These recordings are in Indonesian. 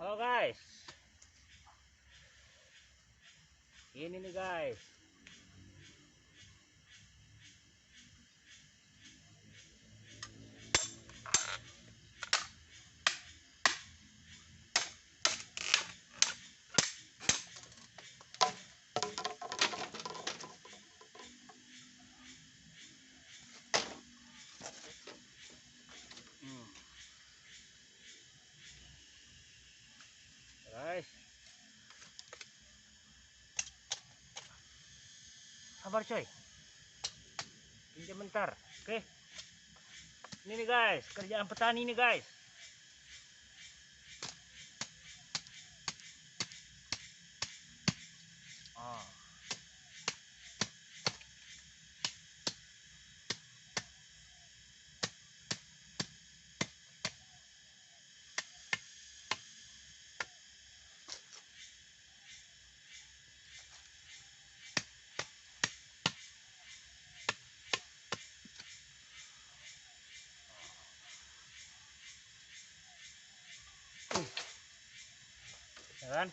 Oh guys, ini nih guys. Guys, sabar coy, pinjam bentar. Oke, ini nih guys, kerjaan petani nih guys. Oh. Ya kan?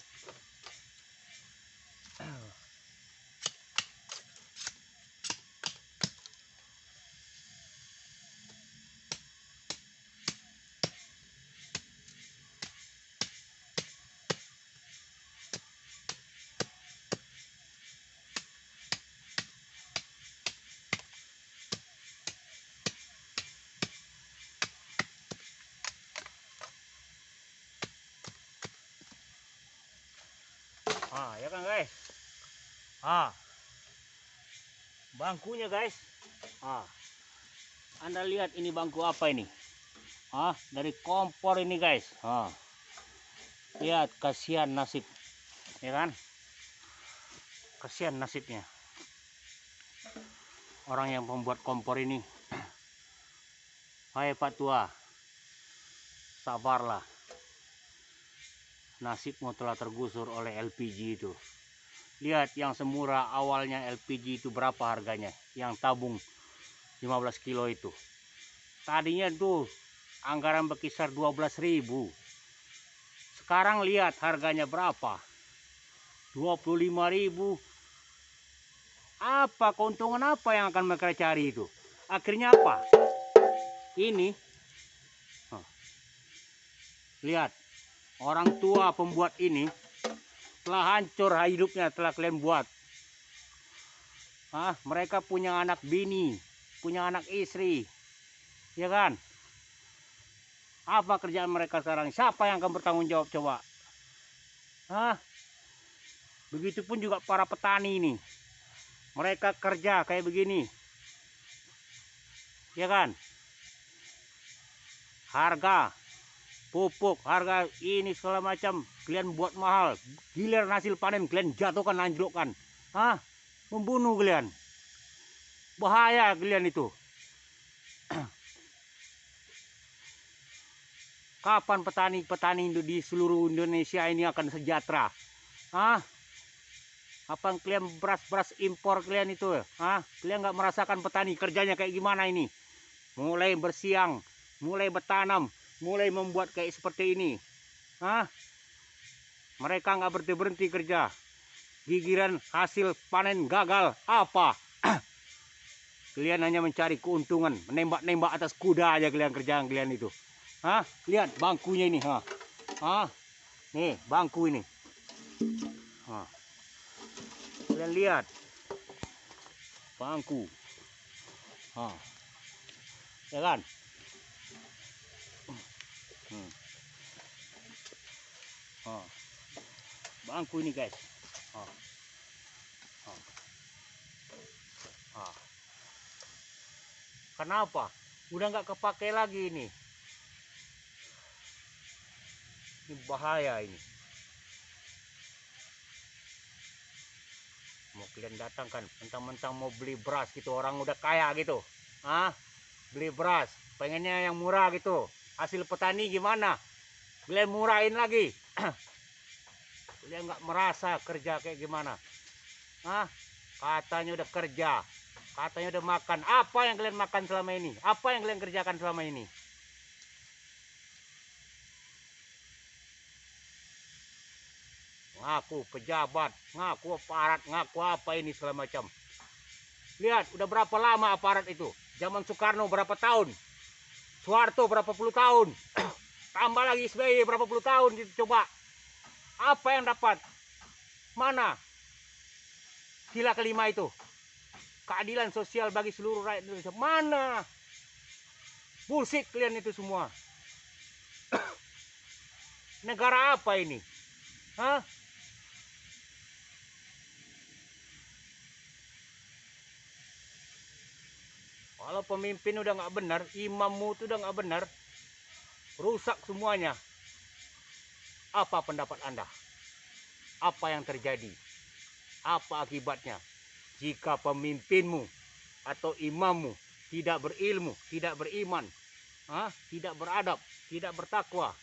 Ya kan guys. Bangkunya guys. Anda lihat ini bangku apa ini? Dari kompor ini guys. Lihat, kasihan nasib, ya kan? Kasihan nasibnya orang yang membuat kompor ini. Hai Pak Tua, sabarlah. Nasibmu telah tergusur oleh LPG itu. Lihat, yang semurah awalnya LPG itu berapa harganya? Yang tabung 15 kilo itu. Tadinya tuh anggaran berkisar 12.000. Sekarang lihat harganya berapa? 25.000. Apa keuntungan apa yang akan mereka cari itu? Akhirnya apa? Ini. Lihat, orang tua pembuat ini telah hancur hidupnya telah kalian buat. Mereka punya anak bini, punya anak istri, ya kan? Apa kerjaan mereka sekarang? Siapa yang akan bertanggung jawab coba? Begitupun juga para petani ini. Mereka kerja kayak begini, ya kan? Harga pupuk, harga ini segala macam kalian buat mahal. Giliran hasil panen kalian jatuhkan, anjlokkan. Membunuh kalian. Bahaya kalian itu. Kapan petani-petani di seluruh Indonesia ini akan sejahtera? Apa kalian beras impor kalian itu? Kalian nggak merasakan petani kerjanya kayak gimana ini? Mulai bersiang, mulai bertanam, mulai membuat kayak seperti ini. Mereka nggak berhenti kerja. Gigiran hasil panen gagal, apa? Kalian hanya mencari keuntungan, menembak-nembak atas kuda aja kalian, kerjaan kalian itu. Lihat bangkunya ini. Nih bangku ini. Kalian lihat bangku. Ya kan? Bangku ini guys. Kenapa? Udah nggak kepake lagi ini. Ini bahaya ini. Mau kalian datang kan, mentang-mentang mau beli beras gitu, orang udah kaya gitu. Beli beras, pengennya yang murah gitu. Hasil petani gimana? Kalian murahin lagi. Kalian nggak merasa kerja kayak gimana? Katanya udah kerja, katanya udah makan. Apa yang kalian makan selama ini? Apa yang kalian kerjakan selama ini? ngaku pejabat, ngaku aparat, ngaku apa ini segala macam. Lihat, udah berapa lama aparat itu? Zaman Soekarno berapa tahun? Soeharto berapa puluh tahun? Tambah lagi SBY berapa puluh tahun, gitu. Coba apa yang dapat? Mana sila kelima itu? Keadilan sosial bagi seluruh rakyat Indonesia. Mana? Bullshit kalian itu semua. Negara apa ini? Hah? Kalau pemimpin udah nggak benar, imammu itu udah nggak benar, rusak semuanya. Apa pendapat Anda? Apa yang terjadi? Apa akibatnya jika pemimpinmu atau imammu tidak berilmu, tidak beriman, tidak beradab, tidak bertakwa,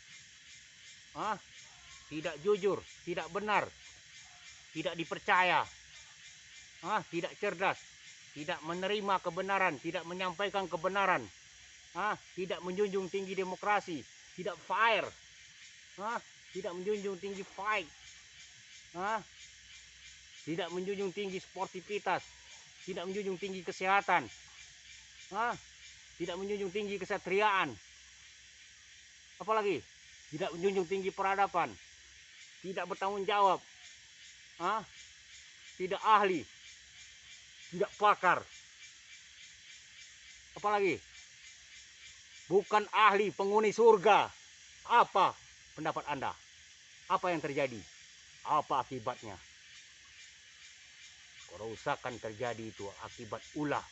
tidak jujur, tidak benar, tidak dipercaya, tidak cerdas, tidak menerima kebenaran, tidak menyampaikan kebenaran, tidak menjunjung tinggi demokrasi, tidak fair, tidak menjunjung tinggi fight, tidak menjunjung tinggi sportivitas, tidak menjunjung tinggi kesehatan, tidak menjunjung tinggi kesatriaan, apalagi tidak menjunjung tinggi peradaban, tidak bertanggung jawab, tidak ahli, tidak pakar, apalagi bukan ahli penghuni surga. Apa pendapat Anda? Apa yang terjadi? Apa akibatnya? Kerusakan terjadi itu akibat ulah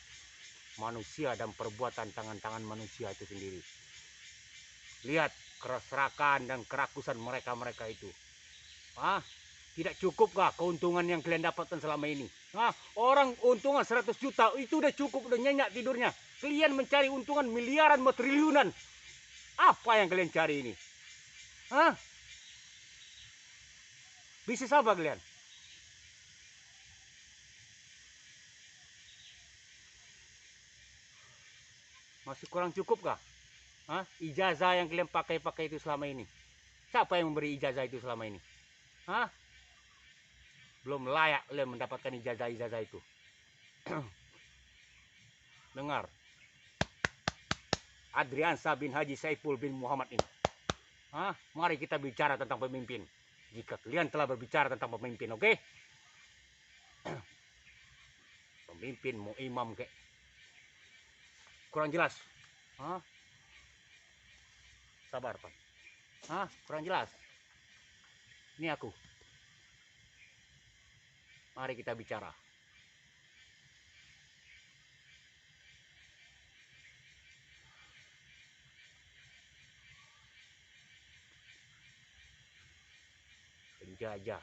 manusia dan perbuatan tangan-tangan manusia itu sendiri. Lihat keserakahan dan kerakusan mereka itu. Tidak cukupkah keuntungan yang kalian dapatkan selama ini? Orang untungan 100 juta itu udah cukup, udah nyenyak tidurnya. Kalian mencari untungan miliaran, triliunan. Apa yang kalian cari ini? Bisnis apa kalian? Masih kurang cukup kah? Ijazah yang kalian pakai itu selama ini. Siapa yang memberi ijazah itu selama ini? Belum layak kalian mendapatkan ijazah itu. Dengar, Adriansyah bin Haji Saiful bin Muhammad ini. Mari kita bicara tentang pemimpin. Jika kalian telah berbicara tentang pemimpin, oke? Pemimpin mau imam kek, kurang jelas. Sabar Pak. Kurang jelas. Ini aku. Mari kita bicara. Penjajah.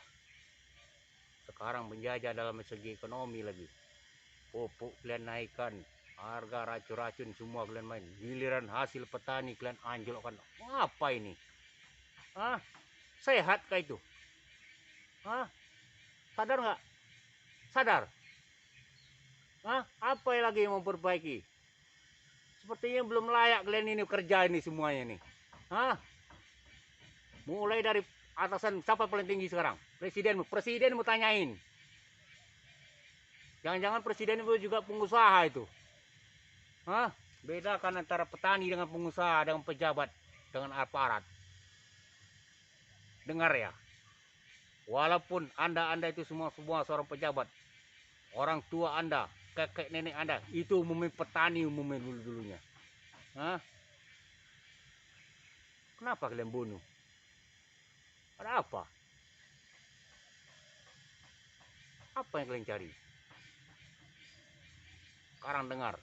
Sekarang penjajah dalam segi ekonomi lagi. Pupuk kalian naikkan, harga racun-racun semua kalian main. Giliran hasil petani kalian anjlokkan. Apa ini? Sehat kah itu? Sadar nggak? Sadar? Apa yang lagi yang memperbaiki? Sepertinya belum layak kalian ini kerja ini semuanya nih. Mulai dari atasan, siapa paling tinggi sekarang? Presiden mau tanyain. Jangan-jangan presiden itu juga pengusaha itu. Bedakan antara petani dengan pengusaha, dengan pejabat, dengan aparat. Dengar ya. Walaupun anda itu semua seorang pejabat, orang tua anda, kakek nenek anda, itu umumnya petani umumnya dulunya. Kenapa kalian bunuh? Ada apa? Apa yang kalian cari? Sekarang dengar,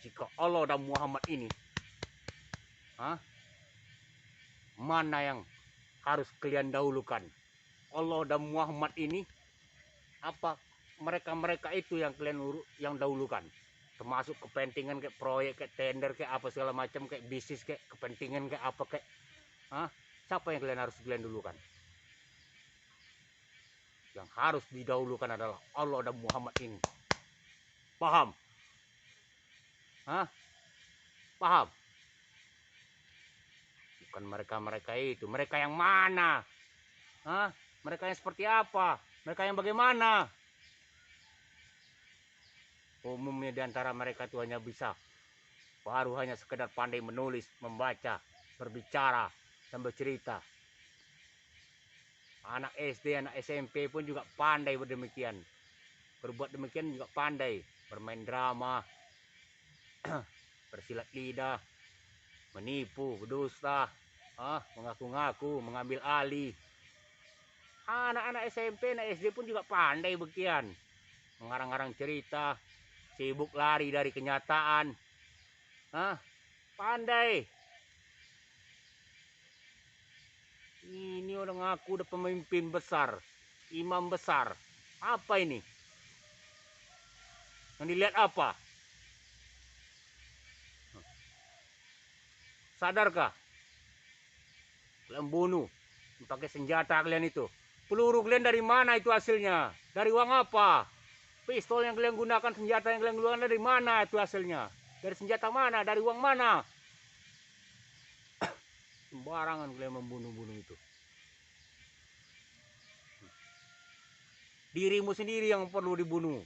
jika Allah dan Muhammad ini, mana yang harus kalian dahulukan? Allah dan Muhammad ini, apa mereka itu yang kalian yang dahulukan? Termasuk kepentingan kayak proyek, kayak tender, kayak apa segala macam, kayak bisnis, kayak kepentingan, kayak apa, kayak siapa yang kalian dulukan? Yang harus didahulukan adalah Allah dan Muhammad ini. Paham? Paham? Bukan mereka itu. Mereka yang mana? Hah? Mereka yang seperti apa? Mereka yang bagaimana? Umumnya di antara mereka itu hanya bisa baru hanya sekedar pandai menulis, membaca, berbicara, dan bercerita. Anak SD, anak SMP pun juga pandai berdemikian. Berbuat demikian juga pandai. Bermain drama, bersilat lidah, menipu, berdusta, mengaku-ngaku, mengambil alih. Anak-anak SMP, anak SD pun juga pandai begian. Mengarang-arang cerita, sibuk lari dari kenyataan. Pandai. Ini orang ngaku udah pemimpin besar, imam besar. Apa ini? Yang dilihat apa? Sadarkah? Kalian bunuh, pakai senjata kalian itu. Peluru kalian dari mana itu hasilnya? Dari uang apa? Pistol yang kalian gunakan, senjata yang kalian gunakan dari mana itu hasilnya? Dari senjata mana? Dari uang mana? Sembarangan kalian membunuh-bunuh itu. Dirimu sendiri yang perlu dibunuh,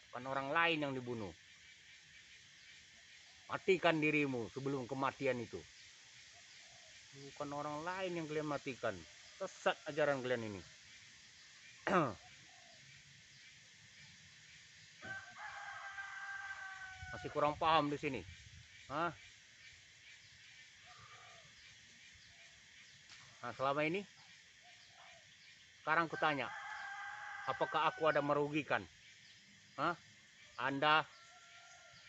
bukan orang lain yang dibunuh. Matikan dirimu sebelum kematian itu. Bukan orang lain yang kalian matikan. Sesat ajaran kalian ini. Masih kurang paham di sini. Nah, selama ini, sekarang kutanya, apakah aku ada merugikan? Anda,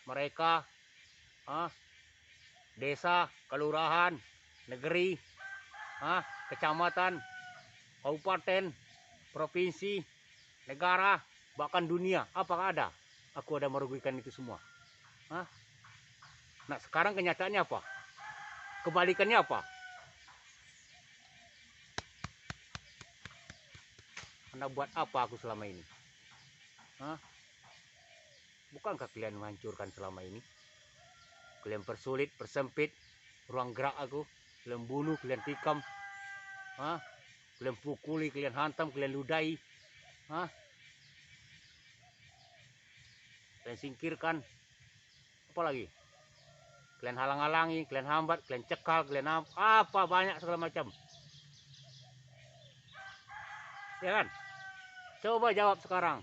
mereka, desa, kelurahan, negeri, kecamatan, kabupaten, provinsi, negara, bahkan dunia. Apakah ada? Aku ada merugikan itu semua. Nah, sekarang kenyataannya apa? Kebalikannya apa? Anda buat apa aku selama ini? Bukankah kalian menghancurkan selama ini? Kalian persulit, persempit ruang gerak aku. Kalian bunuh, kalian tikam. Kalian pukuli, kalian hantam, kalian ludahi. Kalian singkirkan. Apa lagi? Kalian halang-halangi, kalian hambat, kalian cekal, kalian apa banyak segala macam. Ya kan? Coba jawab sekarang.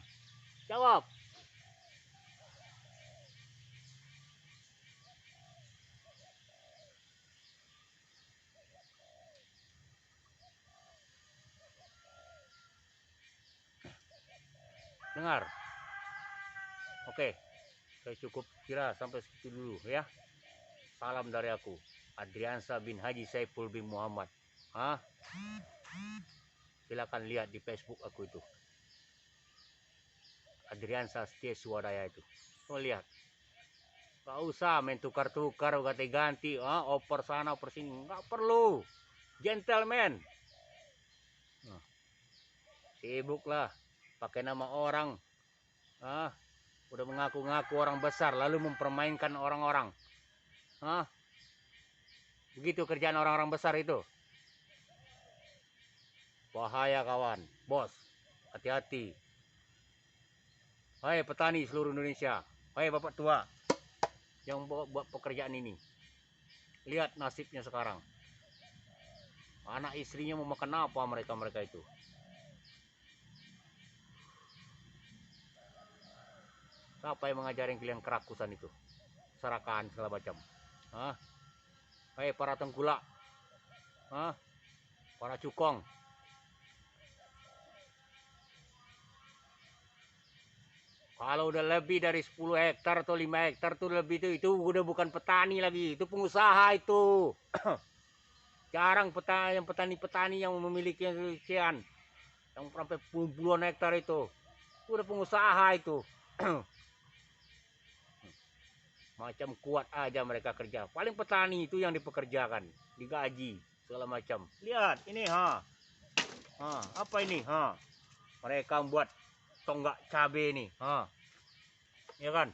Jawab. Dengar. Oke. Saya cukup kira sampai segitu dulu ya. Salam dari aku, Adriansa bin Haji Saiful bin Muhammad. Silakan lihat di Facebook aku itu. Adriansa Setia Swadaya itu. Oh, lihat. Gak usah main tukar-tukar, ganti-ganti, oper sana, oper sini. Gak perlu. Gentleman. Sibuk lah. Pakai nama orang. Udah mengaku-ngaku orang besar, lalu mempermainkan orang-orang. Begitu kerjaan orang-orang besar itu. Bahaya kawan, bos. Hati-hati. Hai petani seluruh Indonesia. Hai bapak tua yang buat pekerjaan ini. Lihat nasibnya sekarang. Anak istrinya mau makan apa mereka itu. Siapa yang mengajarin kalian kerakusan itu? Serakan segala macam. Hai para tengkulak. Para cukong. Kalau udah lebih dari 10 hektar atau 5 hektar tuh lebih itu udah bukan petani lagi, itu pengusaha itu. Jarang petani-petani yang memiliki sekian, yang sampai puluhan hektar itu udah pengusaha itu. Macam kuat aja mereka kerja. Paling petani itu yang dipekerjakan, digaji segala macam. Lihat ini apa ini mereka buat tonggak cabe ini ya kan,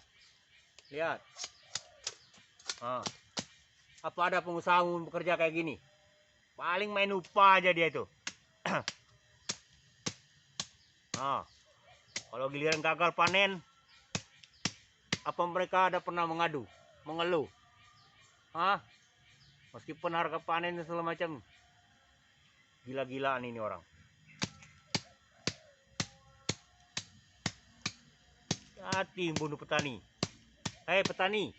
lihat apa ada pengusaha bekerja kayak gini? Paling main upah aja dia itu. Nah, kalau giliran gagal panen, apa mereka ada pernah mengadu, mengeluh? Hah? Meskipun harga panen dan segala macam, gila-gilaan ini orang. Hati bunuh petani. Hei petani,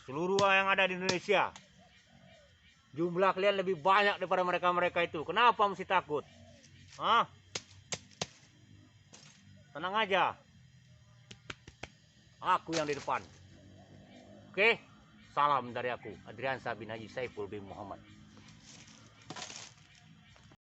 seluruh yang ada di Indonesia, jumlah kalian lebih banyak daripada mereka-mereka itu. Kenapa mesti takut? Hah? Tenang aja. Aku yang di depan. Oke? Salam dari aku, Adriansa bin Haji Saiful bin Muhammad.